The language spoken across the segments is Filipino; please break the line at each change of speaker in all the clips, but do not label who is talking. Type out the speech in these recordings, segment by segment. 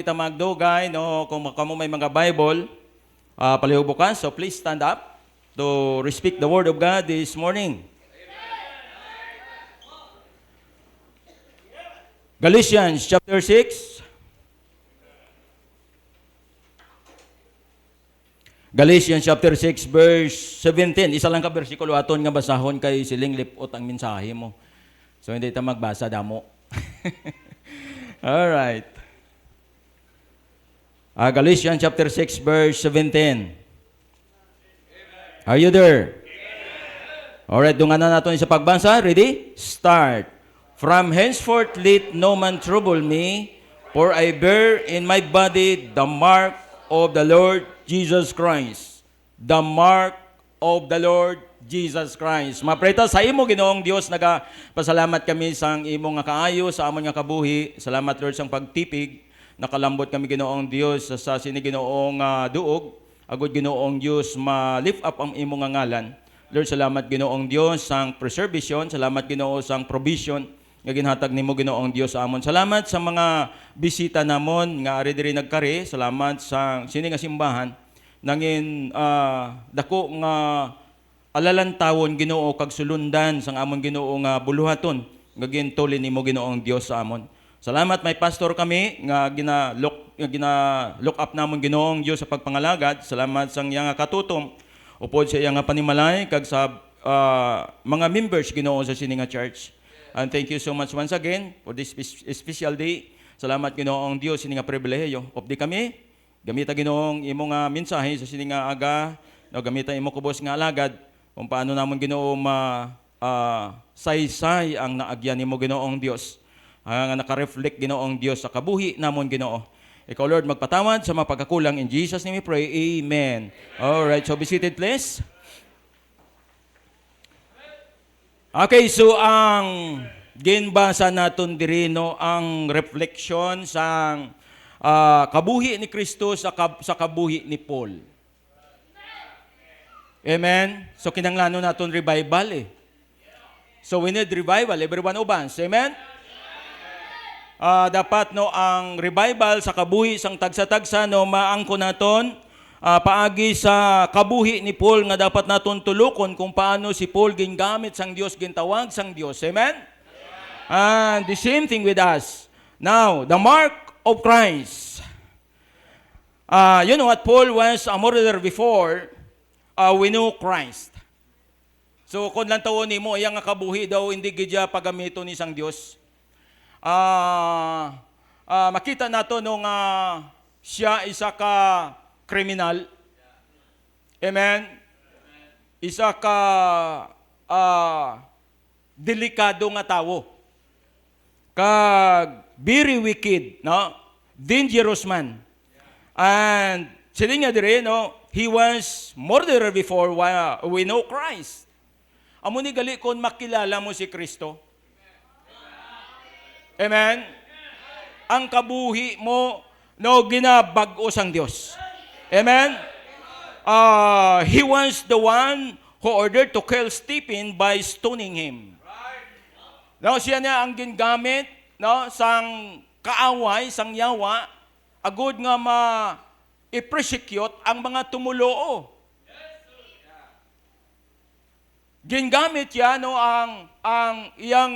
Kita magdugay, no, kung kamo may mga Bible, palihubukan, so please stand up to speak the Word of God this morning. Galatians chapter 6. Galatians chapter 6 verse 17. Isa lang ka bersikulo aton nga basahon kay siling lipot ang mensahe mo. So hindi ta magbasa damo. All right. Galatians chapter 6 verse 17. Are you there? Alright, dungan na natin sa pagbasa. Ready? Start. From henceforth let no man trouble me, for I bear in my body the mark of the Lord Jesus Christ. The mark of the Lord Jesus Christ. Mapreta sa imo Ginoong Dios, nagapasalamat kami sa imo nga kaayo, sa amon nga kabuhi. Salamat Lord sa pagtipig. Nakalambot kami Ginoong Dios sa sini Ginoong duog, agud Ginoong Dios ma-lift up ang imong ngalan. Lord, salamat Ginoong Dios sang preservation, salamat Ginoo sang provision nga ginhatag nimo Ginoong Dios sa amon. Salamat sa mga bisita namon nga ari diri nagkari, salamat sa sini nga simbahan nangin dako nga alalantawon Ginoo kag sulundan sang amon Ginoo nga buluhaton nga gintulin nimo Ginoong Dios sa amon. Salamat may pastor kami nga gina-look up namon Ginoong Dios sa pagpangalagad. Salamat sang iya nga katutom upod sa iya nga panimalay kag sa mga members Ginoo sa sini nga church. And thank you so much once again for this special day. Salamat Ginoong Dios sini nga pribilehiyo. Opdi kami gamita Ginoong imo nga mensahe sa sini nga aga, no, gamita imo kubos nga alagad kung paano namon Ginoo saysay ang naagyan nimo Ginoong Dios. Nga naka-reflect Ginoong Dios sa kabuhi namon Ginoo. Ikaw Lord magpatawad sa mga pagkakulang, in Jesus name we pray. Amen. All right, so be seated please. Okay, so ang ginbasa naton diri no ang reflection sang kabuhi ni Kristo sa kabuhi ni Paul. Amen. So kinahanglan naton revival eh. So we need revival, everyone obans. Amen. Dapat no ang revival sa kabuhi sang tagsa-tagsa no maangko naton paagi sa kabuhi ni Paul nga dapat naton tulokon kung paano si Paul gingamit sang Dios, gintawag sang Dios. Amen. And the same thing with us. Now, the mark of Christ. You know what, Paul was a murderer before we know Christ. So kung lang tawon nimo iyang nga kabuhi daw hindi gidya pagamito ni sang Dios. Makita nato nung siya isa ka kriminal. Amen. Isa ka delikado nga tawo. Kag very wicked, no? Dangerous man. And sila nga dire, no? He was murderer before we know Christ. Amo ni gali kon makilala mo si Kristo. Amen? Ang kabuhi mo, no, ginabag-o sang Diyos. Amen? He was the one who ordered to kill Stephen by stoning him. No, siya niya ang gingamit, no, sang kaaway, sang yawa, agud nga i-prosecute ang mga tumuloo. Gingamit niya, no, ang iyang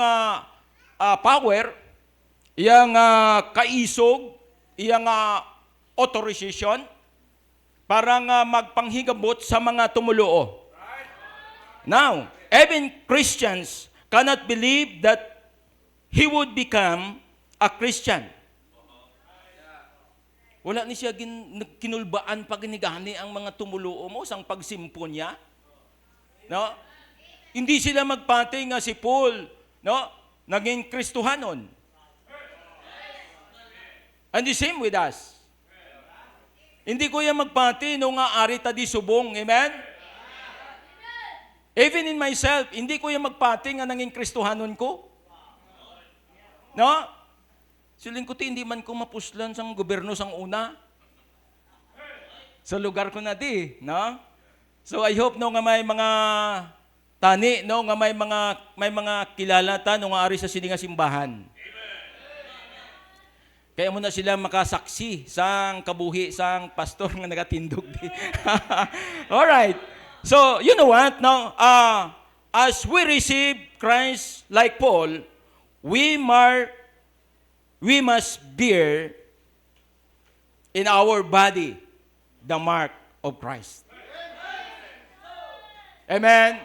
power, iyang kaisog, iyang authorization para nga magpanghigabot sa mga tumuloo. Now, even Christians cannot believe that he would become a Christian. Wala ni siya kinulbaan pag ginigani ang mga tumuloo mo sang pagsimpo niya. No? Hindi sila magpati nga si Paul, no, naging Kristohanon. And the same with us. Hindi ko yan magpati nung ari ta di subong. Amen? Even in myself, hindi ko yan magpati nga nanging Kristohanon ko. No? Siling ko hindi man ko mapuslan sang gobyerno sang una. Sa lugar ko na di. No? So I hope no nga may mga tani, no nga may mga kilala ta no nga ari sa sini nga simbahan. Kaya mo na sila makasaksi sang kabuhi sang pastor nga nagatindog di. Alright. So, you know what? Now, as we receive Christ like Paul, we must bear in our body the mark of Christ. Amen.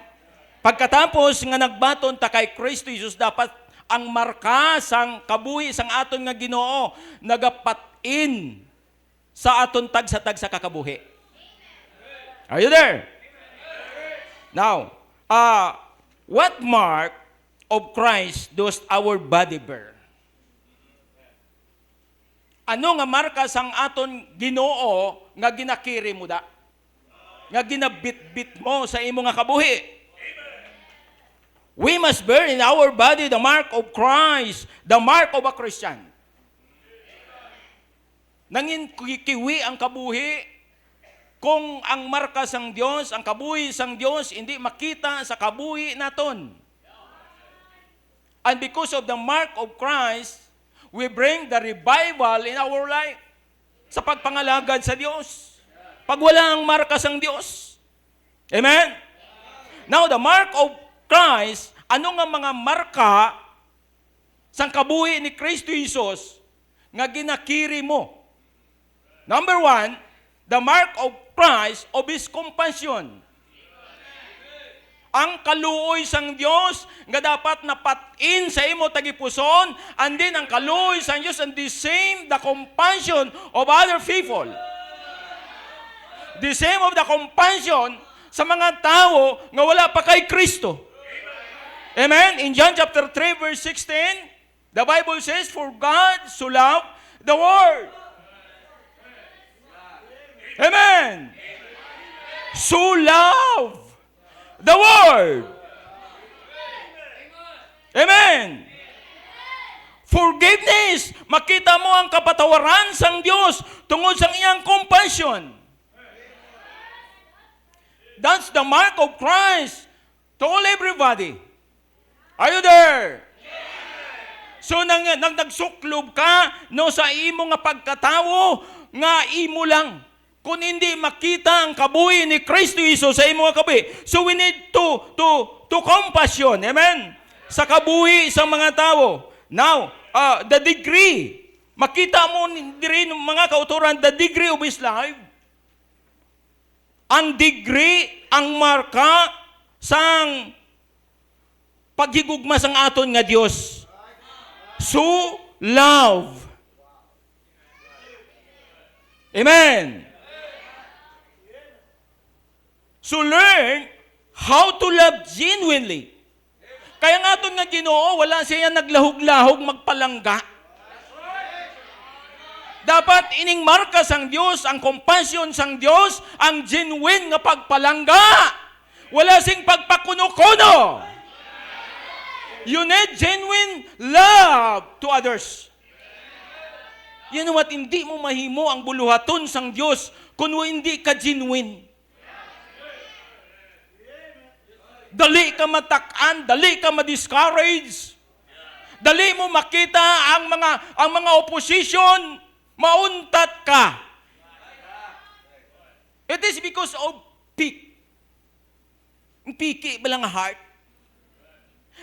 Pagkatapos nga nagbaton ta kay Kristo Jesus, dapat ang marka sang kabuhi sang aton nga Ginoo nagapat-in sa aton tag sa kakabuhi. Are you there? Now, what mark of Christ does our body bear? Ano nga marka sang aton Ginoo nga ginakiri mo da? Nga ginabit-bit mo sa imo nga kabuhi? We must bear in our body the mark of Christ, the mark of a Christian. Nangin kiwi ang kabuhi, kung ang marka sang Dios, ang kabuhi sang Dios, hindi makita sa kabuhi naton. And because of the mark of Christ, we bring the revival in our life sa pagpangalagad sa Dios. Pag wala ang marka sang Dios. Amen? Now, the mark of Christ, ano nga mga marka sang kabuhi ni Kristo Jesus nga ginakiri mo? Number 1, the mark of Christ of His compassion. Ang kaluoy sang Dios nga dapat napat-in sa imo tagipuson, and then ang kaluoy sang Dios and the same the compassion of other people. The same of the compassion sa mga tao nga wala pa kay Kristo. Amen? In John chapter 3 verse 16, the Bible says, "For God so loved the world." Amen. So love the world. Amen. Forgiveness. Makita mo ang kapatawaran sang Dios tungod sa iyang compassion. That's the mark of Christ to all everybody. Are you there? So nang nagsuklob ka no sa imo nga pagkatawo nga imo lang. Kung hindi makita ang kabuhi ni Kristo Jesus sa imo nga kabuhi. So we need to compassion. Amen? Sa kabuhi sa mga tao. Now, the degree. Makita mo din mga kauturan, the degree of his life. Ang degree, ang marka sang paghigugma sang aton nga Dios. So love. Amen. So learn how to love genuinely. Kaya nga aton nga Ginoo, wala siya naglahog-lahog magpalangga. Dapat ining marka sang Dios, ang compassion sang Dios, ang genuine nga pagpalangga. Wala sing pagpakuno-kuno. You need genuine love to others. You know what? Hindi mo mahimo ang buluhaton sang Dios kung hindi ka genuine. Dali ka matak-an, dali ka ma-discourage. Dali mo makita ang mga opposition, mauntat ka. It is because of piki ba lang heart?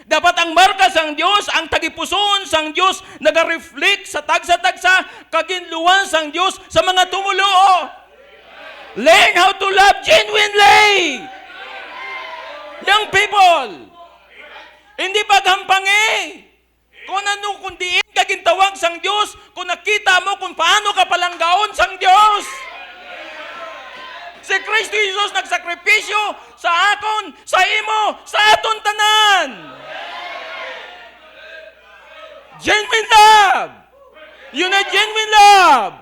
Dapat ang marka sang Dios, ang tagipuson sang Dios, naga-reflect sa tagsa-tagsa kaginluwan sang Dios sa mga tumuluo. Learn how to love genuinely. Young people, hindi paghampangi. Kung ano, kung diin kagintawag sang Dios, kung nakita mo kung paano ka palanggaon sang Dios. Si Kristo Jesus nagsakripisyo sa akon, sa imo, sa aton tanan. Genuine love. You need genuine love.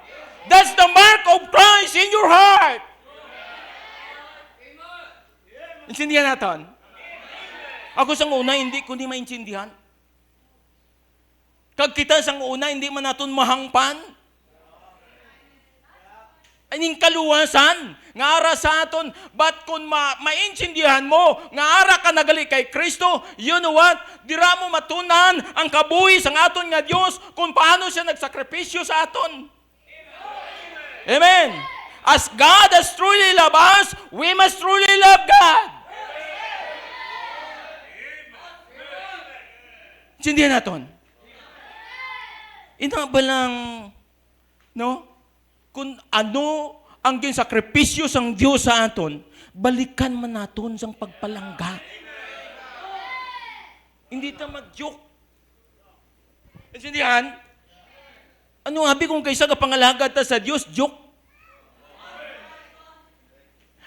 That's the mark of Christ in your heart. Intindihan natin? Ako sang una, hindi ko maintindihan. Kag kita sang una, hindi man natin mahangpan. aning kaluwasan nga ara sa aton. But kung maintindihan mo nga ara ka nagali kay Kristo, you know what? Dira mo matunan ang kabuhi sang aton nga Dios kung paano siya nagsakripisyo sa aton. Amen. As God has truly loved us, we must truly love God. Sindihan naton. Ina ba lang, no? Kung ano ang ginsakripisyo sang Dios sa aton, balikan man naton sang pagpalangga. Hindi ta mag-joke. Sindihan? Ano habi kung kaysa kapangalagad ta sa Dios, joke?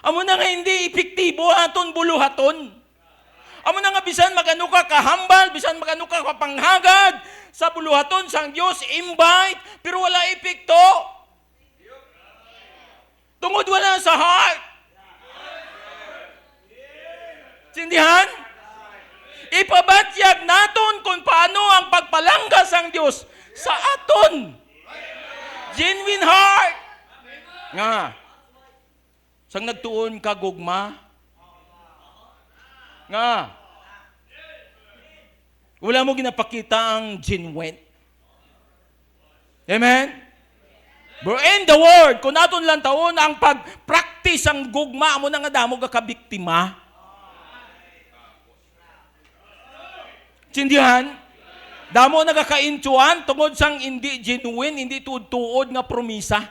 Amo na nga hindi epektibo aton buluhaton. Amo na nga bisan magano ka kahambal, bisan magano ka kapanghagad sa buluhaton sang Dios, invite, pero wala epekto. Tungod wala sa heart. Sindihan? Ipabatyag naton kung paano ang pagpalangga sang Dios sa aton. Genuine heart. Nga. Sang nagtuon ka gugma. Nga. Wala mo ginapakita ang genuine. Amen? But in the Word, kung naton lang taon ang pag-practice ang gugma, mo na nga damo ka kabiktima. Sindihan? Damo nagakaintuan tungod sang hindi genuine, hindi tuod-tuod nga promisa.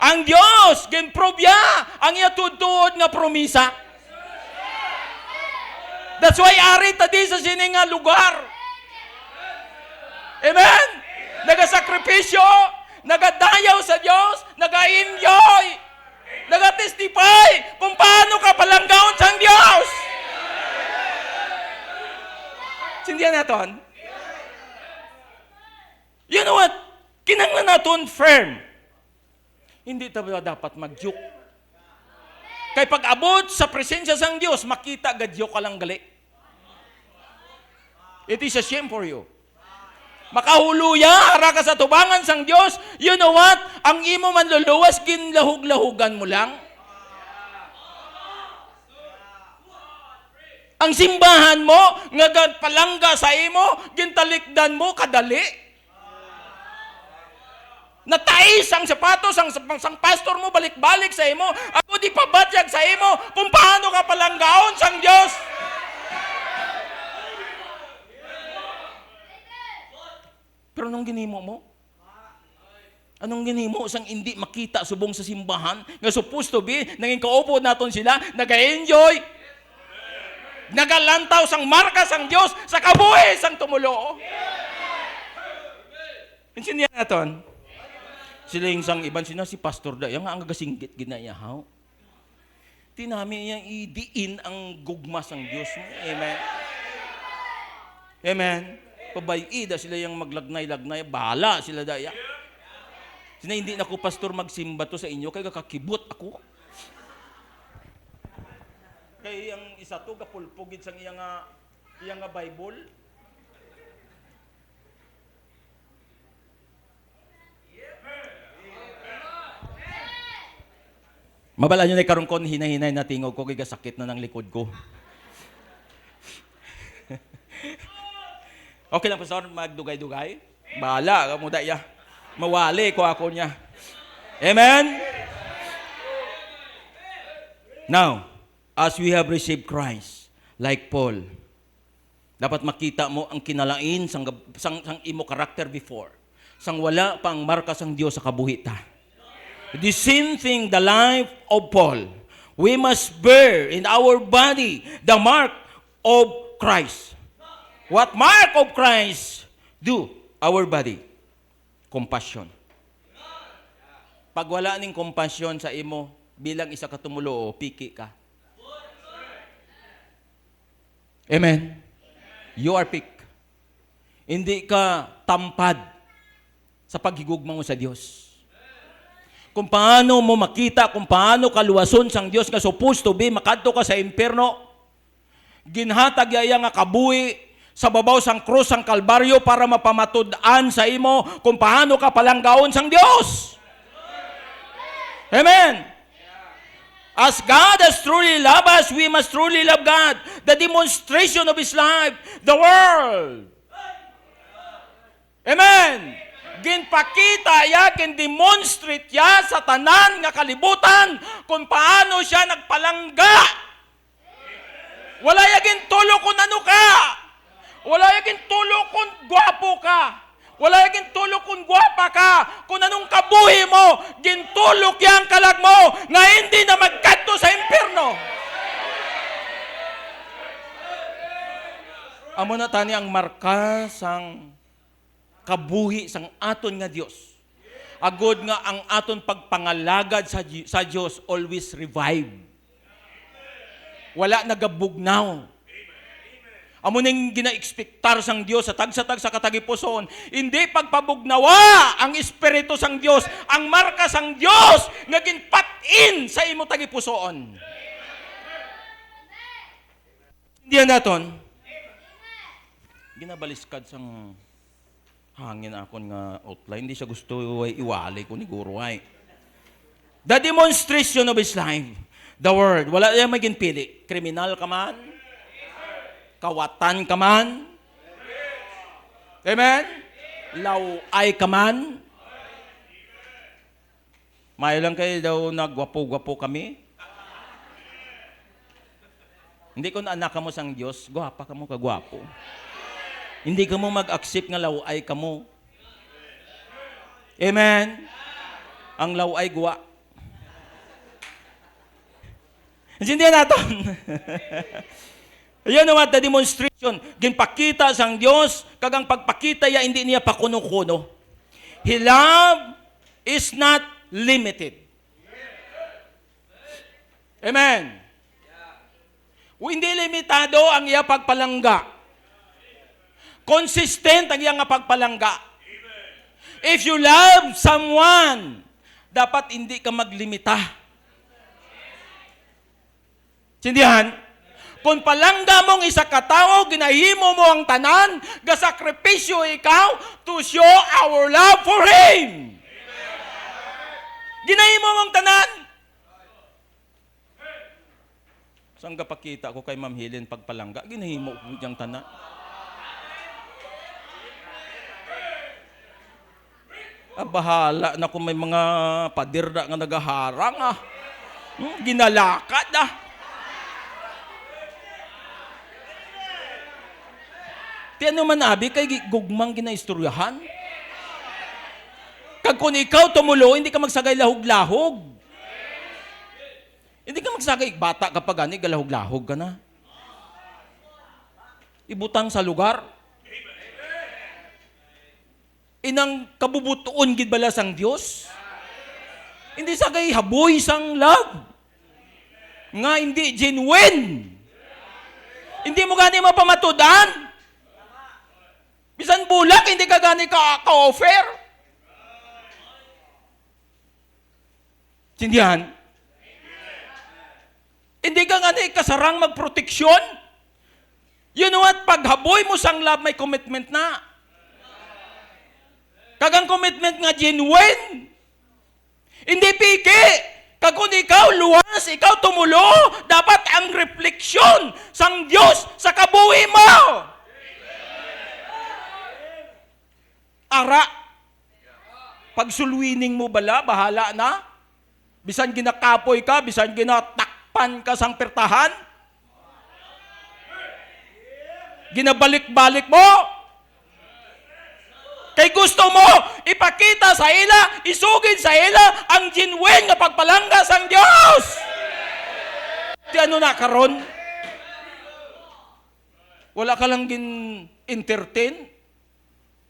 Ang Dios, ginprobya ang iya tuod-tuod nga promisa. That's why ari tadi sa sini nga lugar. Amen? Nagasakripisyo, nagadayaw sa Diyos, naga-enjoy, naga-testify kung paano ka palanggaon sa Diyos. Sindihan natin? You know what? Kinanglan natin firm. Hindi tayo dapat mag-joke. Kay pag-abot sa presensya sang Diyos, makita gadyo ka lang gali. It is a shame for you. Makahuluya, hara ka sa tubangan sang Diyos, you know what? Ang imo manluluwas, ginlahug-lahugan mo lang. Ang simbahan mo, nga palangga sa imo, gintalikdan mo, kadali. Natais ang sapatos, sang pastor mo, balik-balik sa imo, ako di pabatyag sa imo, kung paano ka palanggaon sang Diyos. Pero anong ginimo mo? Anong ginimo sang hindi makita subong sa simbahan? Nga supposed to be, nanging kaupo naton sila, nag-enjoy, nagalantaw sang marka sang Diyos sa kabuhi sang tumulo. Insindihan naton. Sila yung sang iban sina si Pastor Daya nga ang gasinggit ginayahaw. Tinami niyang idiin ang gugma sang Diyos mo. Amen. Amen. Pabayida sila yung maglagnay-lagnay, bahala sila daya. Sina hindi na ko pastor magsimba to sa inyo, kaya kakibot ako. Kaya yung isa to, gapulpugid sang iyang Bible. Mabala nyo na karungkon, hinay-hinay na tingog ko, kaya sakit na ng likod ko. Okay lang, Pastor, magdugay-dugay? Bahala, kamuda ya. Mawali ko ako niya. Amen? Now, as we have received Christ, like Paul, dapat makita mo ang kinalain sang imo karakter before. Sang wala pang marka sang Dios sa kabuhita. The same thing, the life of Paul. We must bear in our body the mark of Christ. What mark of Christ do our body? Compassion. Pag wala ning compassion sa imo, bilang isa ka tumulo, piki ka. Amen? You are pick. Hindi ka tampad sa paghigugma mo sa Diyos. Kung paano mo makita, kung paano kaluwason sang Diyos nga supposed to be, makadto ka sa impierno, ginhatag yaya nga kabuhi, sa babaw sang krus sang Kalbaryo para mapamatud-an sa imo kung paano ka palanggaon sang Dios. As God has truly loved us, we must truly love God. The demonstration of His life, the world. Amen. Ginpakita ya, kin-demonstrate ya sa tanan nga kalibutan kung paano siya nagpalangga. Wala yagin tulo kung ano ka. Wala yagin tulo kung gwapo ka. Wala yagin tulo kung gwapa ka. Kung anong kabuhi mo, gintulok yang kalag mo nga hindi na magkadto sa impyerno. Amo na tani ang marka sang kabuhi sang aton nga Dios. Agod nga ang aton pagpangalagad sa Dios always revive. Wala nagabugnaw. Amo ning gina-ekspektar sang Dios sa tag-sa katagipuson. Hindi pagpabugnawa ang espiritu sang Dios, ang marka sang Dios nga ginpat-in sa imo tagipuson. Hindi naton. Ginabaliskad sang hangin akon nga outline. Hindi siya gusto iwalay ko ni Guru ay. The demonstration of His life. The word. Wala yung maging pili. Kriminal ka man. Kawatan ka man. Amen? Laway ka man. May lang kayo daw nagwapo-gwapo kami. Hindi ko na anak ka mo sang Diyos, gwapa ka mo kagwapo. Hindi ka mo mag-accept nga laway ka mo. Amen? Ang laway guwa. Hindi natin. Yan naman, the demonstration. Ginpakita sang Diyos, kagang pagpakita ya, hindi niya pakuno-kuno. His love is not limited. Amen. Hindi limitado ang iya pagpalangga. Consistent ang iya nga pagpalangga. If you love someone, dapat hindi ka maglimita. Sindihan? Kung palangga mong isa katao, ginahimo mo ang tanan, gasakripisyo ikaw to show our love for Him. Ginahimo mong tanan. Saan kapakita ko kay Ma'am Helen pagpalangga, ginahimo ko diyang tanan. Bahala na kung may mga padirda nga nagaharang ginalakad Ti ano man abi kay gugmang ginaistoryahan. Kag kung ikaw tumulo, hindi ka magsagay lahog-lahog. Hindi ka magsagay bata kapag ani galahog-lahog ka na. Ibutang sa lugar. Inang kabubutuon gid bala sang Dios. Hindi sagay haboy sang love. Nga hindi genuine. Hindi mo gani mapamatudan. Bisan bulak, hindi ka gani ka-offer. Sindihan? Hindi ka gani kasarang magproteksyon. You know what? Paghaboy mo sang love, may commitment na. Kagang commitment nga genuine. Hindi piki. Kag kung ikaw luwas, ikaw tumulo, dapat ang refleksyon sang Diyos sa kabuhi mo. Ara. Pag sulwining mo bala, bahala na. Bisan ginakapoy ka, bisan ginatakpan ka sang pertahan. Ginabalik-balik mo. Kay gusto mo, ipakita sa ila, isugid sa ila, ang genuine nga pagpalangga sang Diyos. Di ano na karon? Wala ka lang entertain?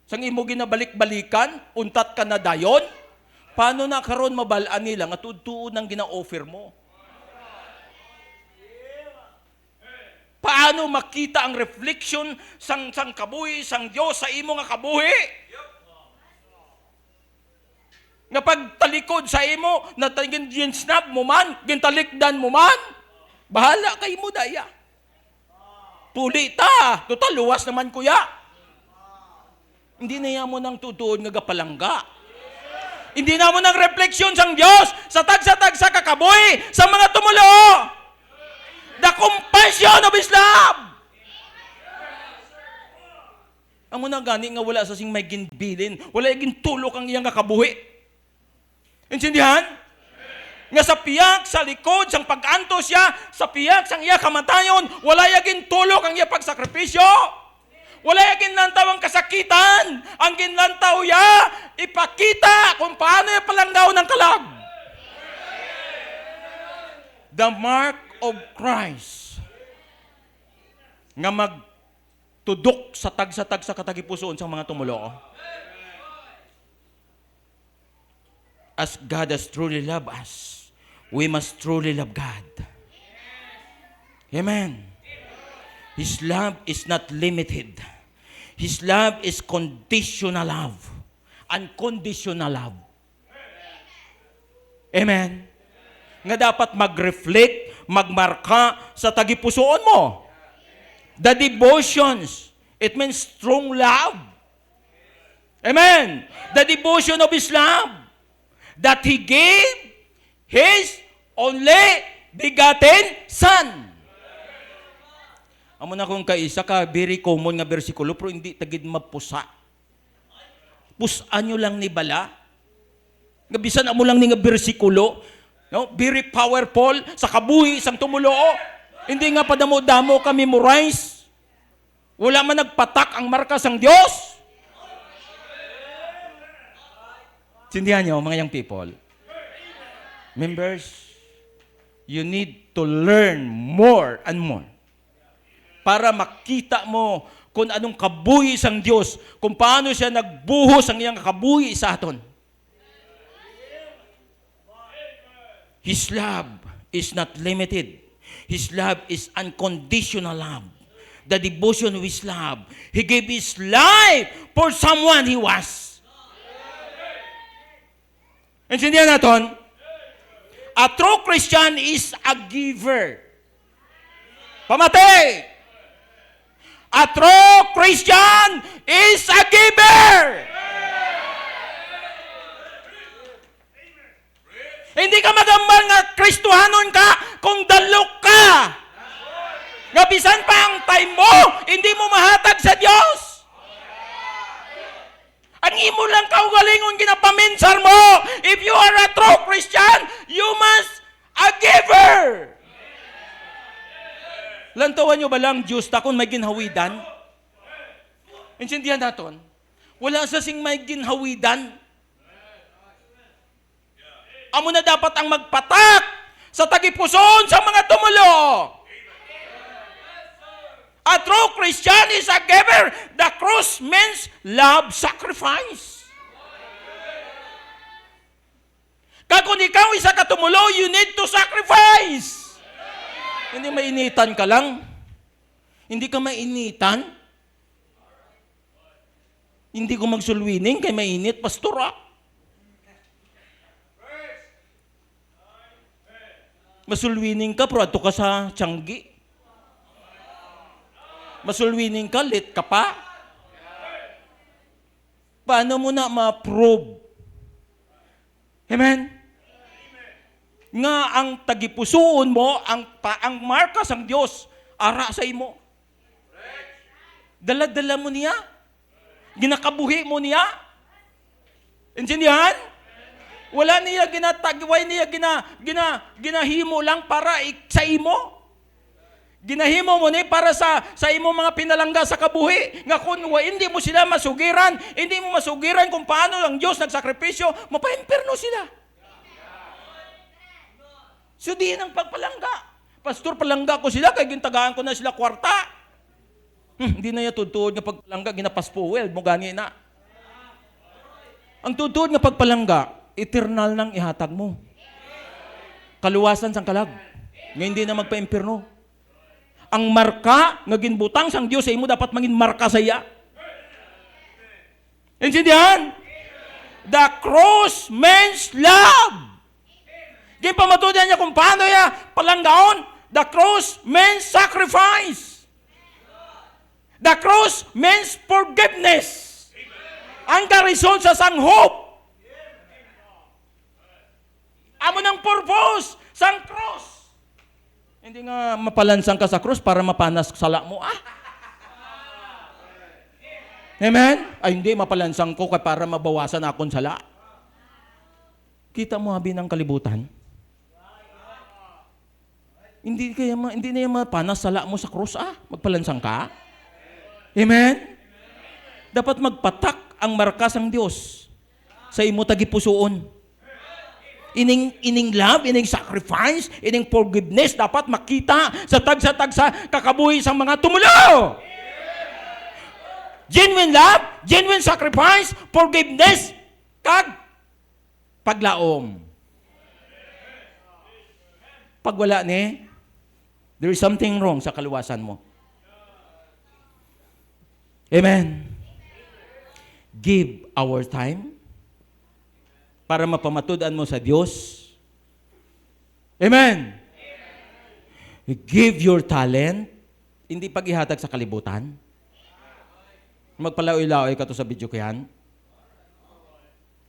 Sang imo ginabalik-balikan, untat ka na dayon? Paano na karon mabalaan nila nga tudtuon ang gina-offer mo? Paano makita ang reflection sang kabuhi, sang Diyos sa imo nga kabuhi? Nga pagtalikod sa imo, na ginsnap mo man, gintalikdan mo man, bahala kay mo daya. Puli ta, total luwas naman kuya. Hindi na yan mo nang tutuod nga gapalangga. Hindi na mo ng refleksyon sang Diyos sa tagsa-tagsa kakabuhi sa mga tumulo. The compassion of His love. Amo na gani nga wala sa sing may ginbilin, wala gintulok ang iyang kakabuhi. Intindihan? Nga sa piyak, sa likod, sang pag-antos siya, sa piyak, sang iya kamatayon, wala yagin tulok ang iya pagsakripisyo. Wala yagin lantaw ang kasakitan. Ang ginlantaw ya, ipakita kung paano yung palanggaw ng kalag. The mark of Christ. Nga magtudok sa tagsa-tagsa katagipusoon sa mga tumulo. As God has truly loved us, we must truly love God. Amen. His love is not limited. His love is conditional love. Unconditional love. Amen. Nga dapat mag-reflect, magmarka sa tagipusoon mo. The devotions, it means strong love. Amen. The devotion of His love. That He gave His only begotten Son. Amo na kung kaisa ka, very common nga bersikulo, pero hindi tagid mapusa. Pusaan nyo lang ni bala. Nga bisan amo lang ni nga bersikulo, no? Very powerful, sa kabuhi, sang tumulo. Hindi nga padamo-damo ka memorize. Wala man nagpatak ang marka sang Diyos. Sindihan nyo, mga young people. Members, you need to learn more and more para makita mo kung anong kabuhi sang Diyos, kung paano siya nagbuhos ang iyang kabuhi sa aton. His love is not limited. His love is unconditional love. The devotion of His love. He gave His life for someone He was. Intindihan natin, a true Christian is a giver. Pamatay! A true Christian is a giver. Hindi ka magambal nga Kristohanon ka kung dalok ka. Nga bisan pa ang time mo, hindi mo mahatag sa Diyos. Ang imo lang kaugalingon ginapaminsar mo. If you are a true Christian, you must a giver. Lantawan nyo ba lang Diyos takon may ginhawidan? Insindihan natin, wala sa sing may ginhawidan. Amo na dapat ang magpatak sa tagipuson sa mga tumulo. A true Christian is a giver. The cross means love sacrifice. Kung ikaw isa katumulo, you need to sacrifice. Hindi mainitan ka lang. Hindi ka mainitan. Hindi ko magsulwining kay mainit, pastora. Masulwining ka, pero ato ka sa Tianggi. Masulwining ka, late ka pa. Paano mo na ma-prove? Amen? Nga ang tagipusoon mo, ang marka sang Diyos, ara sa imo. Dala-dala mo niya. Ginakabuhi mo niya. Intindihan? Wala niya ginatagway niya ginahimo lang para sa imo. Ginahimo mo ni para sa imo mga pinalangga sa kabuhi. Nga kung hindi mo sila masugiran, hindi mo masugiran kung paano ang Diyos nagsakripisyo, mapaimpirno sila. So di ang pagpalangga. Pastor, palangga ko sila, kaya gintagaan ko na sila kwarta. Hindi na yan tutuod nga pagpalangga, ginapaspuwel, mo gani na. Ang tutuod nga pagpalangga, eternal nang ihatag mo. Kaluwasan sang kalag. Nga hindi na magpa-impirno. Ang marka, nga ginbutang sang Diyos sa imo, dapat maging marka sa iya. Intindihan? The cross means love. Di pa matudihan niya kung paano niya palanggaon. The cross means sacrifice. The cross means forgiveness. Ang ka-result sa sang hope. ang purpose sang cross. Hindi nga mapalansang ka sa cross para mapanas sala mo. Amen? Ay hindi, mapalansang ko para mabawasan akong sala. Kita mo habi ng kalibutan? Hindi na yung mapanas sala mo sa cross, magpalansang ka. Amen? Dapat magpatak ang markas ng Diyos sa imo tagipusoon. Ining love, ining sacrifice, ining forgiveness dapat makita sa tagsa kakabuhi sang mga tumulo. Genuine love, genuine sacrifice, forgiveness, kag paglaom. Pag wala ni, there is something wrong sa kaluwasan mo. Amen. Give our time para mapamatudan mo sa Diyos. Amen. Give your talent, hindi pag-ihatag sa kalibutan. Magpalaoy-laoy ka to sa video ko yan.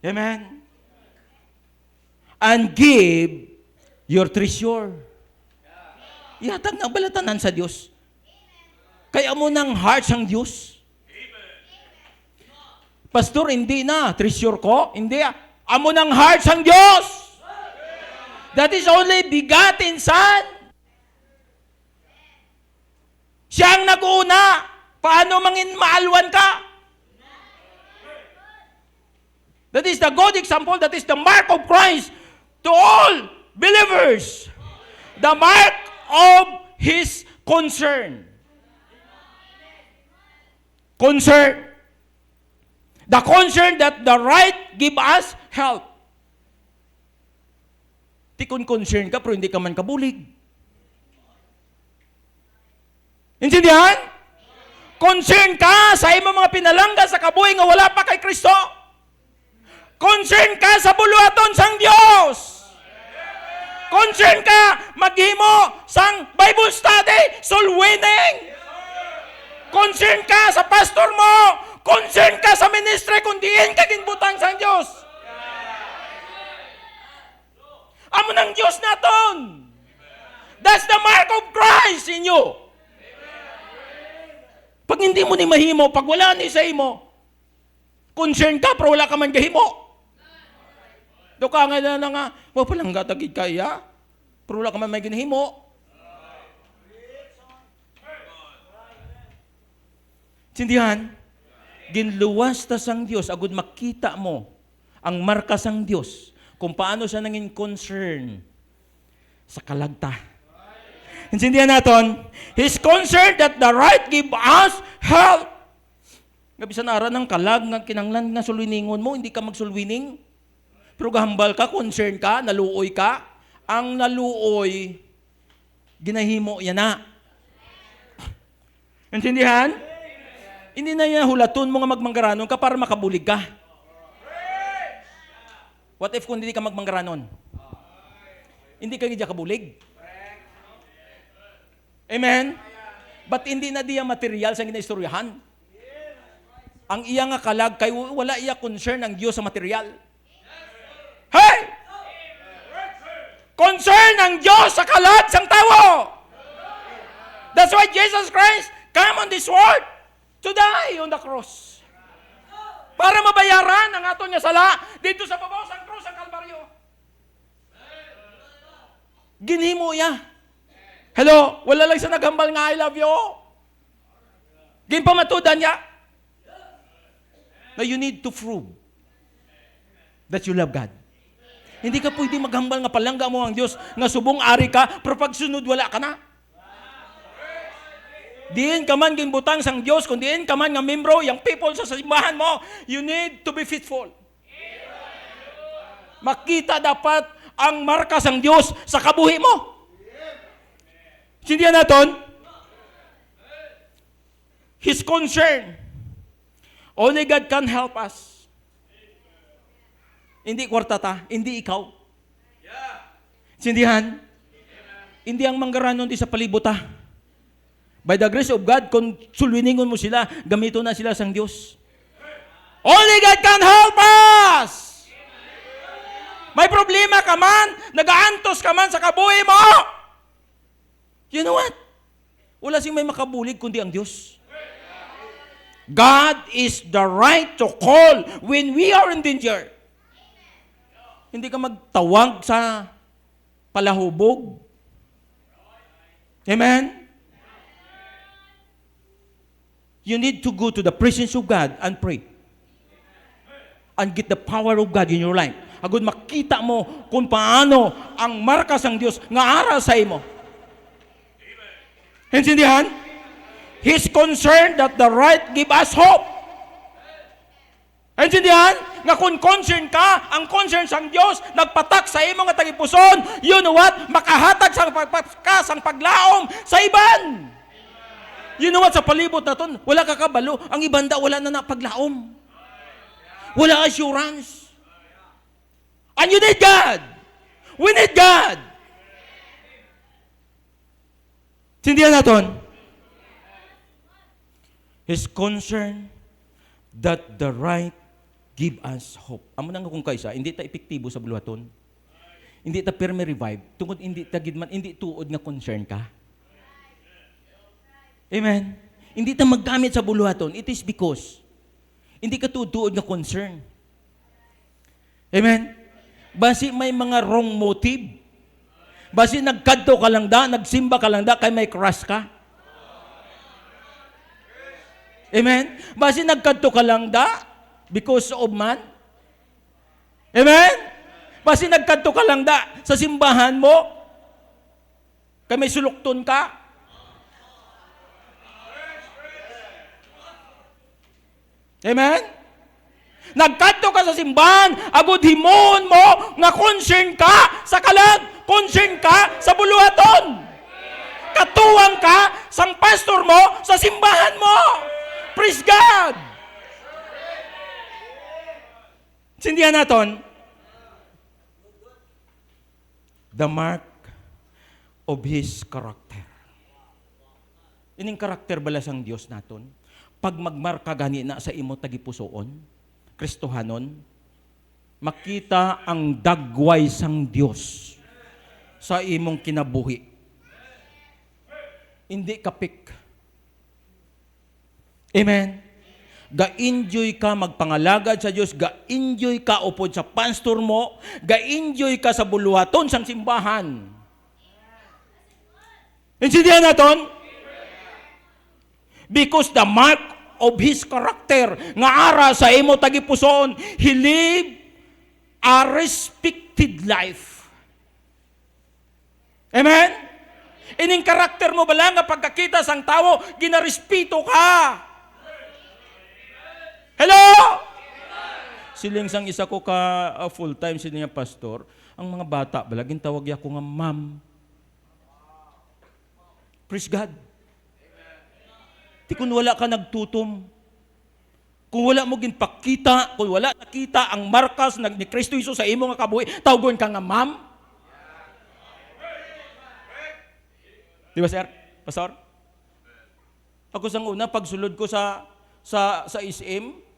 Amen. And give your treasure. Ihatag na balatanan sa Diyos. Kaya mo ng heart sang Diyos. Pastor, hindi na. Treasure ko? Hindi. Amo ng heart sang Diyos. That is only begotten Son. Siyang nag-una. Paano mangin maalwan ka? That is the good example. That is the mark of Christ to all believers. The mark of His concern. Concern. The concern that the right give us help. Di kung concern ka, pero hindi ka man kabulig. Intindihan? Concern ka sa imo mga pinalangga sa kabuhi nga wala pa kay Kristo. Concern ka sa buluhaton sang Dios. Concern ka maghimo sang Bible study, soul winning. Concern ka sa pastor mo. Concern ka sa ministry kung diin ka ginbutang sang Diyos. Amo ng Diyos naton. That's the mark of Christ in you. Pag hindi mo ni mahimo, pag wala ni sa imo, concern ka pero wala ka man gahimo. Do ka nga na nga, palang gatagid kaya, pero wala ka man may ginahimo. Sindihan? Ginluwas ta sang Diyos, agud makita mo ang marka sang Diyos kung paano siya nanging concern sa kalagta. Intindihan naton, He's concerned that the right give us help. Gabisan ara ng kalag nga kinanglan nga sulwiningon mo, hindi ka magsulwining. Pero gahambal ka, concern ka, naluoy ka. Ang naluoy, ginahimo yan na. Intindihan? Hindi na yan hulaton mo nga magmanggaranon ka para makabulig ka. What if kung hindi ka magmanggaranon? Hindi ka gidya kabulig. Amen? But hindi na diya material sa ginaistoryahan. Ang iya nga kalag, kay wala iya concern ang Diyos sa material. Hey! Concern ang Diyos sa kalag sang tao. That's why Jesus Christ came on this world to die on the cross. Para mabayaran ang ato niya sala dito sa babaw sang cross ang Kalbaryo. Ginhimo ya. Hello, wala lang sa naghambal nga I love you. Ginpamatudan niya. Now you need to prove that you love God. Hindi ka pwede maghambal nga palangga mo ang Diyos nga subong ari ka, pero pag sunod wala ka na. Diin ka man ginbutang sang Diyos, kung diin ka man nga membro, yung people sa simbahan mo, you need to be faithful. Makita dapat ang marka sang Diyos sa kabuhi mo. Sindihan naton, His concern. Only God can help us. Hindi kwarta ta, hindi ikaw. Sindihan, hindi ang manggaranon di sa palibot ta. By the grace of God, kung sulwiningon mo sila, gamito na sila sang Diyos. Only God can help us! May problema ka man, nagaantos ka man sa kabuhi mo. You know what? Wala sing may makabulig kundi ang Diyos. God is the right to call when we are in danger. Hindi ka magtawag sa palahubog. Amen? You need to go to the presence of God and pray. And get the power of God in your life. Agud makita mo kung paano ang markas ng Diyos nga ara sa imo. Intindihan? He's concerned that the right give us hope. Intindihan? Nga kung concern ka, ang concern sang Diyos, nagpatak sa imo nga tagipuson, you know what? Makahatag sang paglaom sa iban. You know what? Sa palibot na ton, wala ka kabalo. Ang ibanda, wala na paglaom. Wala assurance. And you need God. We need God. Tindihan natin. His concern that the right give us hope. Amo nang kung kaysa, hindi ta epektibo sa buluhaton. Hindi ta perme revive. Tungod hindi ta gidman, hindi tuod nga concern ka. Amen. Hindi ta maggamit sa buluhaton. It is because hindi ka tuod nga concern. Amen. Basi may mga wrong motive. Basi nagkadto ka lang da, nagsimba ka lang da, kay may crush ka. Amen? Basi nagkadto ka lang da, because of man. Amen? Basi nagkadto ka lang da, sa simbahan mo, kay may sulukton ka. Amen? Nagkadto ka sa simbahan, agud himon mo nga concern ka sa kalag, concern ka sa buluhaton. Katuwang ka sang pastor mo sa simbahan mo. Praise God. Sindihan naton, the mark of His character. Ining karakter bala sang Dios naton. Pag magmarka gani na sa imo tagipusoon, Kristohanon, makita ang dagway sang Dios sa imong kinabuhi. Hindi kapik. Amen. Ga-enjoy ka magpangalagad sa Dios, ga-enjoy ka upod sa pastor mo, ga-enjoy ka sa buluhaton sang simbahan. Intindihan naton? Because the mark of His character nga ara sa imo tagipuson, He live a respected life. Amen? Ining karakter mo bala nga pagkakita sang tawo, ginarespeto ka. Hello? Siling sang isa ko ka full-time siniya pastor, ang mga bata bala gintawag ya ko nga ma'am. Praise God. Di kung wala ka nagtutom, kung wala mo ginpakita, kung wala nakita ang markas ni Kristo Isus sa imo nga kabuhi, tawgon ka nga ma'am. Di ba, sir? Pastor? Ako sang una, pagsulod ko sa SM,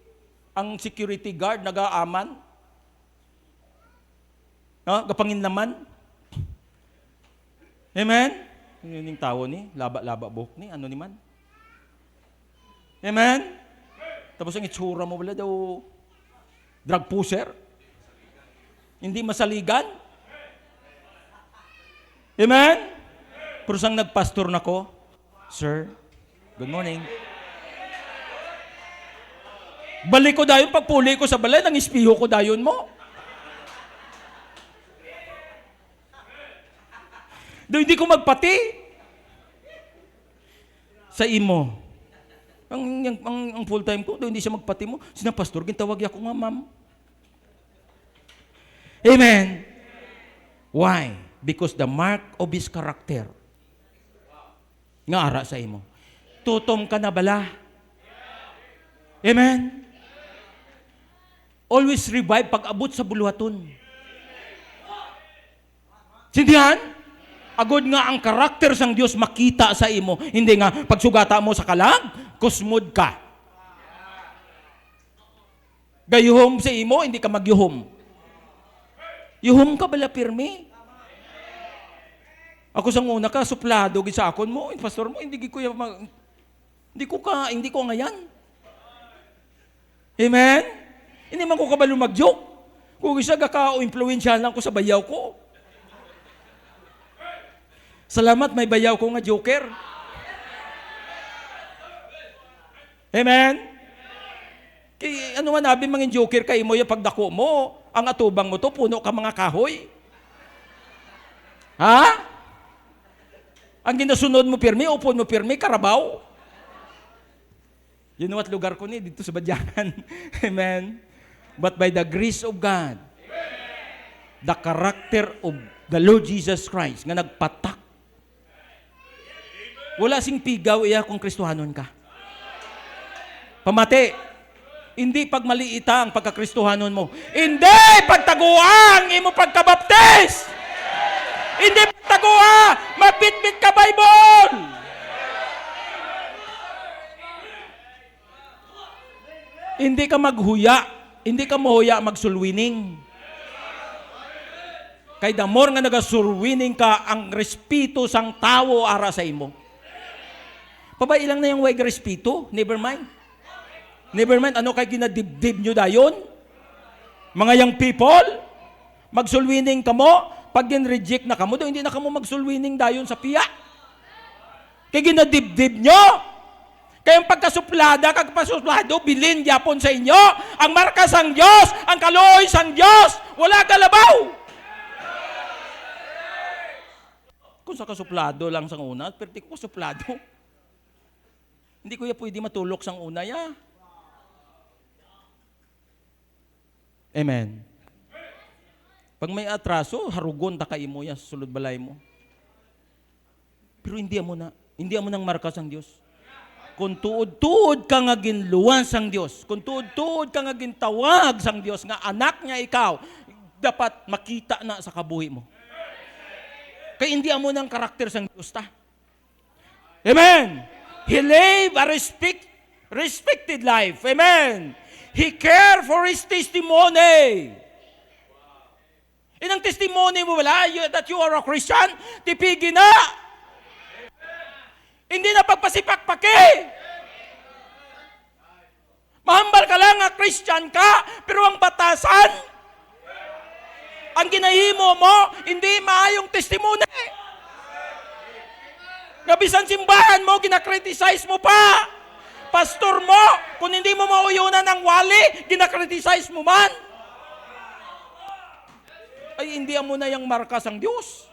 ang security guard nag-aaman. No? Kapangin naman. Amen? Yun yung tao ni, laba-laba buhok ni, ano ni man. Amen? Tapos ang itsura mo wala daw drug pusher. Hindi masaligan. Amen? Pero sang nagpastor na ko, sir, good morning. Balik ko dayon, pagpuli ko sa balay, nang ispiho ko dayon mo. Do hindi ko magpati. Sa imo. Ang full time ko, do hindi siya magpati mo. Sina pastor, gintawag ako nga ma'am. Amen. Why? Because the mark of His character nga ara sa imo. Tutom ka na bala. Amen. Always revive pag abot sa buluhaton. Sindihan? Agod nga ang karakter sang Dios makita sa imo. Hindi nga pagsugata mo sa kalag, kusmod ka. Gayuhom sa imo, hindi ka magyuhom. Yuhum ka bala pirmi. Ako sang una ka, suplado, gid sa akon mo, pastor mo, hindi ko ngayan. Amen? Hindi man ko kabalo mag-joke. Kung isa ka-influensya lang ko sa bayaw ko. Salamat, may bayaw ko nga joker. Amen? Ano man nabi mangin joker kay mo yung pagdako mo, ang atubang mo to, puno ka mga kahoy. Ha? Ang ginasunod mo pirmi, upon mo pirmi, karabaw. You know what lugar ko ni, dito sa Badyakan. Amen? But by the grace of God, the character of the Lord Jesus Christ, nga nagpatak. Wala sing pigaw iya kung Kristohanon ka. Pamati, hindi pagmaliita ang pagkakristohanon mo. Hindi pagtaguan imo pagkabaptis. Hindi pagtaguan, mabitbit ka Bible. Hindi ka maghuya, hindi ka mahuya magsulwining. Kay the more nga nagasulwining ka, ang respeto sang tao ara sa imo. Pabay lang na yung way respeto, never mind. Never mind, ano kay ginadibdib nyo dayon? Mga young people, magsulwining ka mo, pag gin-reject na ka mo, hindi na ka mo magsulwining dayon sa piya. Kay ginadibdib nyo. Kaya ang pagkasuplada, kagpasuplado, bilin yapon sa inyo, ang marka sang Diyos, ang kaloy sang Diyos, wala kalabaw. Kung sa kasuplado lang sang una, pero di ko kasuplado. Hindi ko ya pwede matulok sang una ya. Amen. Pag may atraso, harugon ta kay mo ya sulod balay mo. Pero hindi mo nang markas ang Dios. Kung tuod-tuod ka nga ginluwan sang Dios, kung tuod-tuod ka nga gintawag sang Dios nga anak niya ikaw, dapat makita na sa kabuhi mo. Kaya hindi mo nang karakter sang Dios ta. Amen. He lived a respected life. Amen. He cared for his testimony. Inang testimony mo wala that you are a Christian, tipigin na. Hindi na pagpasipakpaki. Mahambal ka lang nga Christian ka, pero ang batasan, ang ginahimo mo, hindi maayong testimony. Gabisan simbahan mo, ginakriticize mo pa. Pastor mo, kung hindi mo mauyunan ng wali, ginakriticize mo man. Ay, hindi mo na yung markas ang Diyos.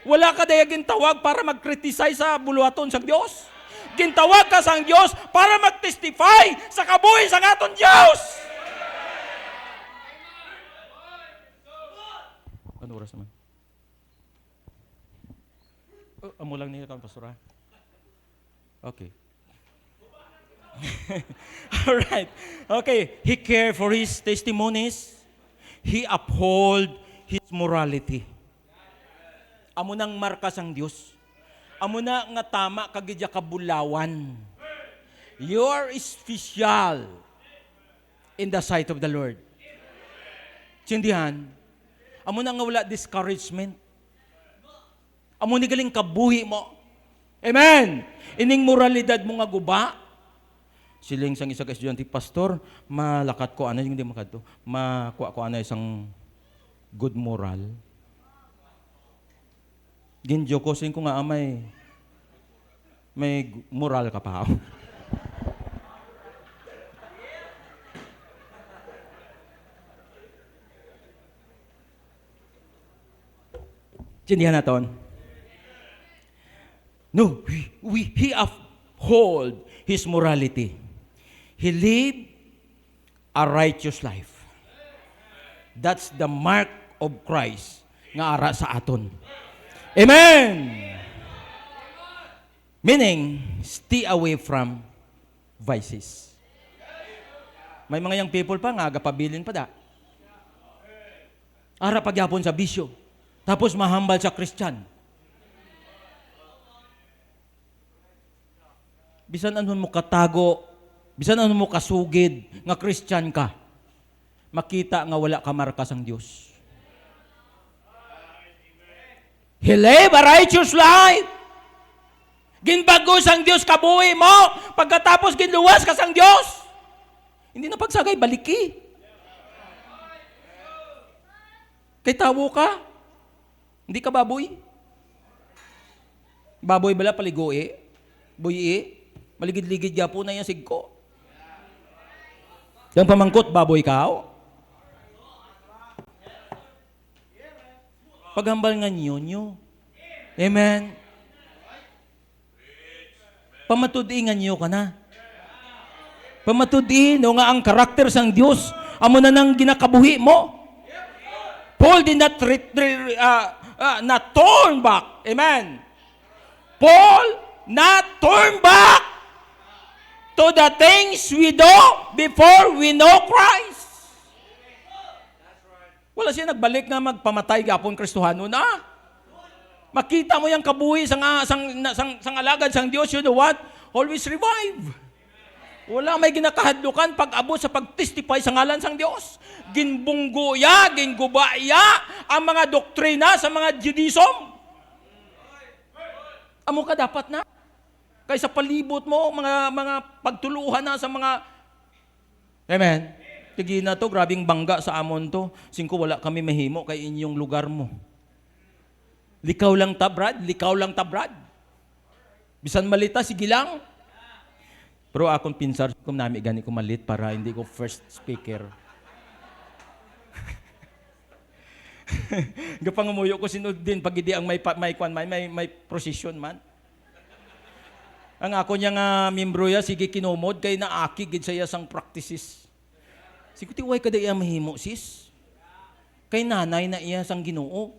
Wala ka daya gintawag para mag-criticize sa buluhaton sa Diyos. Gintawag ka sa Diyos para mag-testify sa kabuhi sa aton Diyos. Ano oras naman? Amo lang niya kang pastor ha? Okay. Alright. Okay. He cared for his testimonies. He uphold his morality. Amo nang markas ang Diyos. Amo na nga tama kagidya kabulawan. You are special in the sight of the Lord. Sindihan, amo na nga wala discouragement. Amo ni galing kabuhi mo. Amen. Ining moralidad mo nga guba. Siling sang isa ka estudyante, pastor, malakat ko ano yung hindi makadto. Makuha ko ano isang good moral. Ginjokosin ko nga may moral ka pa. Sindihan naton. No, he uphold his morality. He lived a righteous life. That's the mark of Christ nga ara sa aton. Amen! Meaning, stay away from vices. May mga young people pa nga, agapabilin pa da. Ara pagyapon sa bisyo. Tapos mahambal sa Christian. Bisan ano mo katago, bisan ano mo kasugid, nga Christian ka, makita nga wala ka markas ang Diyos. He live a righteous life. Ginbagos ang Diyos kabuhi mo. Pagkatapos ginluwas ka sang Diyos. Hindi na pagsagay, baliki. Kay tawo ka. Hindi ka baboy. Baboy bala paligoe. Buyi. Maligid-ligid ya po na yung sigko. Yung pamangkot, baboy ka. Paghambal nga nyo. Amen. Pamatudi nga nyo ka na. Pamatudi, no nga ang karakter sang Diyos, amo na nang ginakabuhi mo. Paul did not not turn back. Amen. Paul not turn back to the things we do before we know Christ. Wala siya nagbalik nga magpamatay gapon Kristohano na. Makita mo yung kabuhi sang alagad sang Diyos, you know what? Always revive. Wala may ginakahadlukan pag-abot sa pag-testify sa ngalan sang Diyos. Ginbungguya, gingubaya ang mga doktrina sa mga Judaism. Amo ka dapat na. Kaysa palibot mo, mga pagtuluhan na sa mga... Amen. Tigi na to, grabing bangga sa amon to. Singko wala kami mahimo kay inyong lugar mo. Likaw lang tabrad, likaw lang tabrad. Bisan malita, sige lang. Pero akong pinsar, kung nami gani ko malit para hindi ko first speaker. Gapangumuyo ko sinod din pag hindi ang may procession man. Ang ako niya nga membro ya, sige kinomod, kay naaki gid saya sang practices. Sige tiway kada iya mahimo sis. Kay nanay na iya sang Ginoo.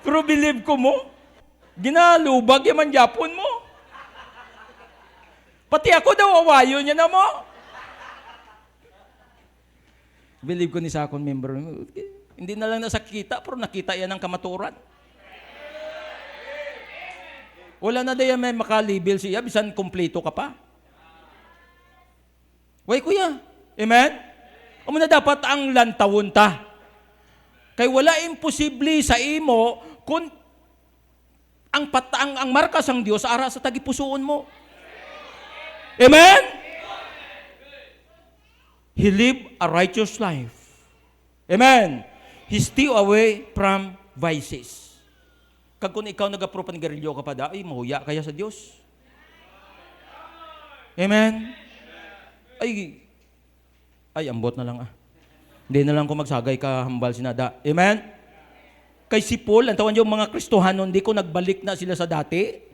Pero believe ko mo, ginalubag yaman Japon mo. Pati ako daw awayo niya na mo. Believe ko ni sa akong member. Hindi na lang nasakita, pero nakita yan ng kamaturan. Wala na dayan may makalibil siya, bisan kompleto ka pa. Way kuya, amen? Amo na dapat ang lantawon ta. Kay wala imposible sa imo kung ang marka sang Dios ara sa tagipusoon mo. Amen? He lived a righteous life. Amen? He stay away from vices. Kag kung ikaw nagapropangarilyo ka pa da, ay mahuya kaya sa Dios. Amen? Ay, ambot na lang Hindi na lang ko magsagay ka hambal sinada. Amen? Kay si Paul, ang tawan yung mga Kristohanon, hindi ko nagbalik na sila sa dati.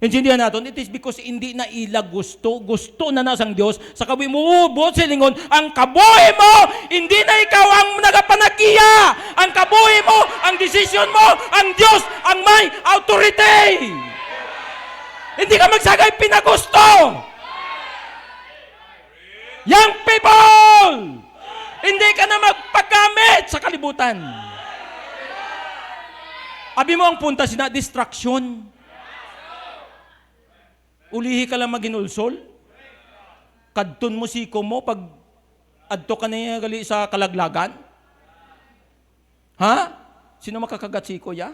Intindihan natin, it is because hindi na ila gusto na nasang Diyos, sa kabimuubot silingon, ang kabuhi mo, hindi na ikaw ang nagapanagiya. Ang kabuhi mo, ang desisyon mo, ang Diyos, ang may authority. Hindi ka magsagay pinagusto. Young people, hindi ka na magpagamit sa kalibutan. Abi mo ang punta sina, distraction. Ulihi ka lang maginulsol. Kadton mo siko mo pag adto ka na gali sa kalaglagan. Ha? Sino makakagat siko ya?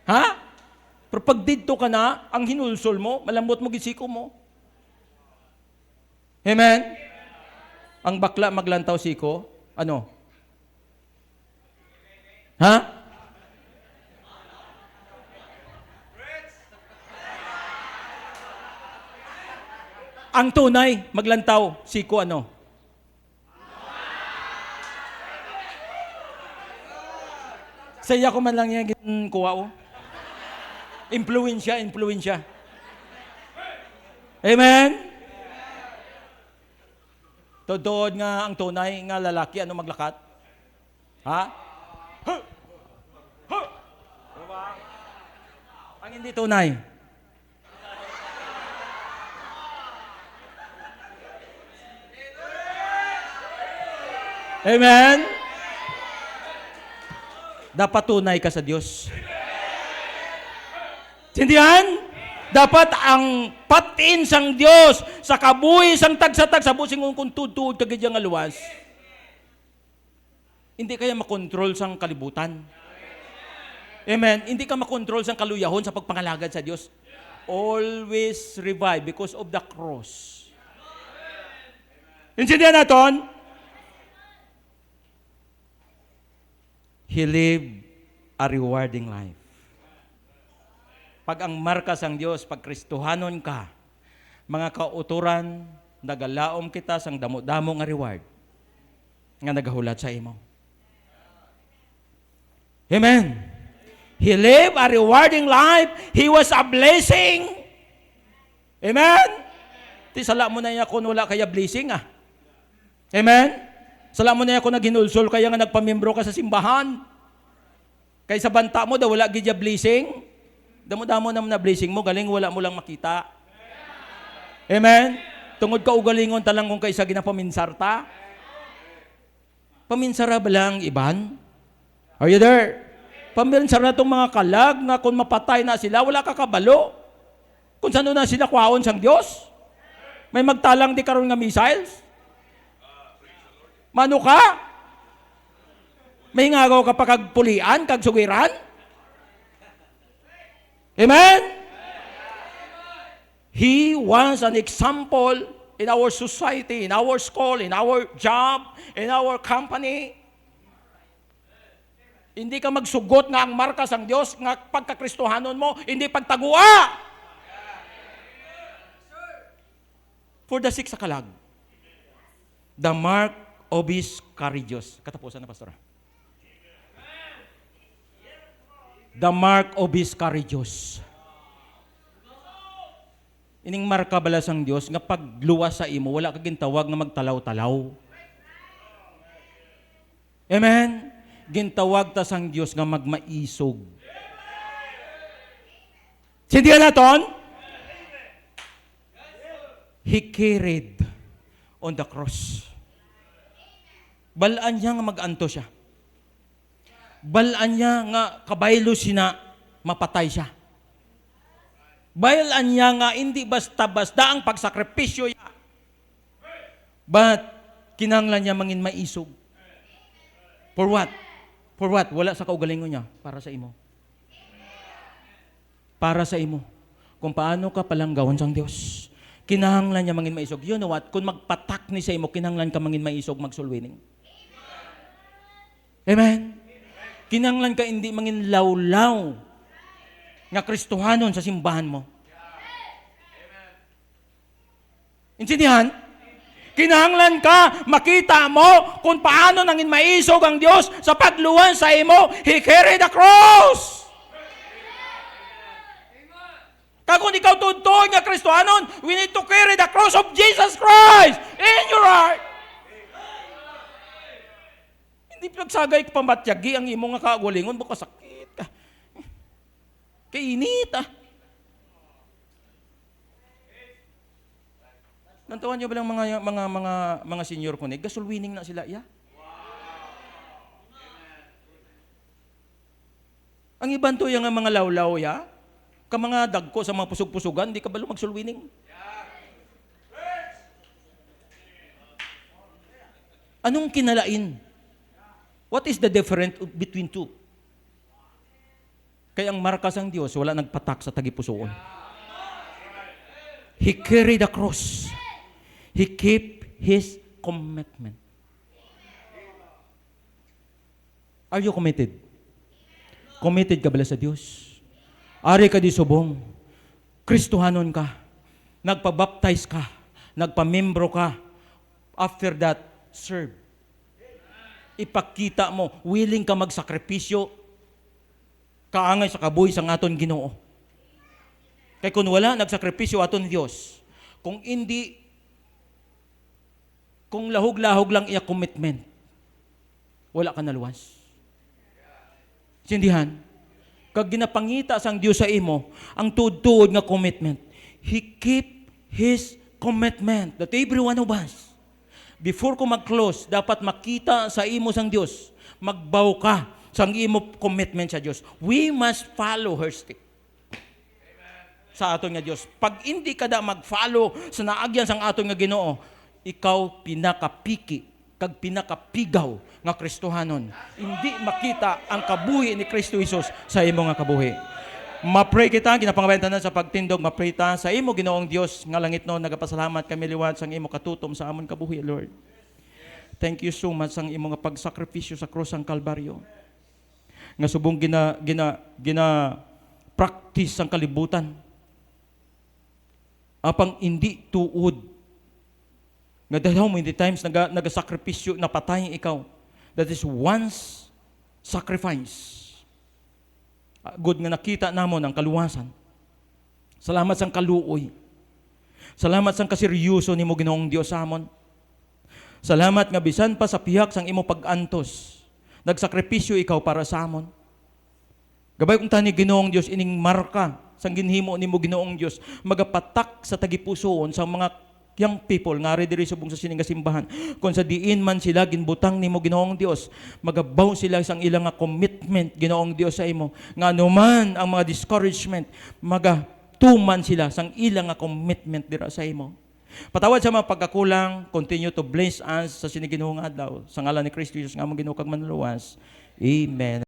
Ha? Pero pag didto ka na, ang hinulsol mo, malambot mo gisiko mo. Amen? Ang bakla maglantaw siko, ano? Ha? Ang tunay, maglantaw, siko ano? Saya ko man lang yan kuha o. Impluensya. Amen? Totoo nga ang tunay nga lalaki, ano maglakat? Ha? Ang hindi tunay. Amen? Dapat tunay ka sa Diyos. Sindihan? Dapat ang patin sang Dios sa kabuhi sang tagsatag sa busing kung tutuod kagid nga luwas. Hindi kaya makontrol sang kalibutan. Amen. Hindi ka makontrol sang kaluyahon sa pagpangalagad sa Dios. Always revive because of the cross. Intindihan naton? He lived a rewarding life. Pag ang marka sang Dios, pag Kristohanon ka, mga kauturan, nagalaom kita sang damo-damo nga reward nga nagahulat sa imo. Amen. He lived a rewarding life. He was a blessing. Amen. Ti sala mo na niya kung wala kaya blessing ah. Amen. Sala mo na niya kung naghinulsol kaya nga nagpamembro ka sa simbahan. Kaya sa banta mo daw wala gidya blessing. Damo-damo naman na blessing mo, galing wala mo lang makita. Amen? Tungod ka ugalingon talang kung kaisa ginapaminsar ta. Paminsara ba lang iban? Are you there? Paminsara itong mga kalag na kung mapatay na sila, wala ka kabalo. Kung saan na sila kuhaon sang Diyos? May magtalang di karon nga missiles? Mano ka? May ngagaw ka pa kag pulian, kag sugiran? Amen? He was an example in our society, in our school, in our job, in our company. Hindi ka magsugot nga ang marka sang Dios nga pagkakristohanon mo, hindi pagtagua. For the sake sa kalag. The mark of his courageous. Katapusan na, Pastor. The mark of his courageous. Ining marka bala sang Dios nga pagluwas sa imo wala ka gintawag nga magtalaw-talaw. Amen. Gintawag ta sang Dios nga magmaisog. Sindihan naton? He carried on the cross. Balaan niya nga mag-anto siya. Balaan niya nga kabaylo sina mapatay siya. Balaan niya nga hindi basta-basta ang pagsakripisyo niya. But kinanglan niya mangin maisog. For what? For what? Wala sa kaugalingon niya. Para sa imo. Para sa imo. Kung paano ka palanggawan sang Dios. Kinahanglan niya mangin maisog. You know what? Kung magpatak ni sa imo, kinahanglan ka mangin maisog, magsulwining. Amen? Kinanglan ka hindi mangin lawlaw nga Kristohanon sa simbahan mo. Intindihan? Kinahanglan ka makita mo kung paano nangin maisog ang Dios sa pagluwan sa imo. He carried the cross. Kag kung ikaw tudtod nga Kristohanon, we need to carry the cross of Jesus Christ in your heart. Hindi pinagsagay pamatyagi ang imong nga kagalingon, buka sakit ka. Kainit ah. Nantawan niyo ba lang mga senior ko ni, gasolwining na sila, ya? Ang iban to yung mga lawlaw, ya? Ka mga dagko sa mga pusog-pusugan, di ka ba magsulwining? Anong kinalain? What is the difference between two? Kaya ang marka sang Dios, wala nagpatak sa tagipusoon. He carried the cross. He kept his commitment. Are you committed? Committed ka bala sa Dios? Ari ka di subong. Kristohanon ka. Nagpabaptize ka. Nagpamembro ka. After that, serve. Ipakita mo, willing ka magsakripisyo, kaangay sa kabuhi sa aton Ginoo. Kaya kung wala nagsakripisyo aton Dios, kung hindi, kung lahog-lahog lang iya commitment, wala ka naluwas. Sindihan, kag ginapangita sang Dios sa imo, ang tuod-tuod nga commitment, He keep His commitment that every one of us, before ko mag-close, dapat makita sa imo sang Dios, magbaw ka sang imo commitment sa Dios. We must follow her step. sa aton nga Dios. Pag hindi ka da mag-follow sa naagyan sang aton nga Ginoo, ikaw pinakapiki kag pinakapigaw nga Kristohanon. Hindi makita ang kabuhi ni Kristo Jesus sa imo nga kabuhi. Ma-pray kita, ginapangabayantanan sa pagtindog, ma-pray ta sa imo Ginoong Dios nga langit no, nagapasalamat kami liwat sang imo katutom sa amon kabuhi, Lord. Thank you so much sang imo nga pagsakripisyo sa krus sang Kalbaryo. Nga subong gina practice ang kalibutan. Apang hindi tuod. Nga dahil many times nagasakripisyo, napatay ikaw. That is once sacrifice. Good nga nakita namon ang kaluwasan. Salamat sang kaluoy. Salamat sang kaseryoso nimo Ginoong Dios sa amon. Salamat nga bisan pa sa pihak sang imo pag-antos, nagsakripisyo ikaw para sa amon. Gabay kung tani Ginoong Dios ining marka sang ginhimo nimo Ginoong Dios, magapatak sa tagipusoon sa mga young people nga diri subong sa sining simbahan. Kung sa diin man sila ginbutang nimo Ginoong Dios, magabaw sila sang ilang nga commitment Ginoong Dios sa imo. Nga anuman ang mga discouragement, magatuman sila sang ilang nga commitment dira sa imo. Patawad sa mga pagkakulang, continue to bless us sa siniginuong adlaw. Sa ngalan ni Kristo Jesus nga among Ginoo kag manluwas. Amen.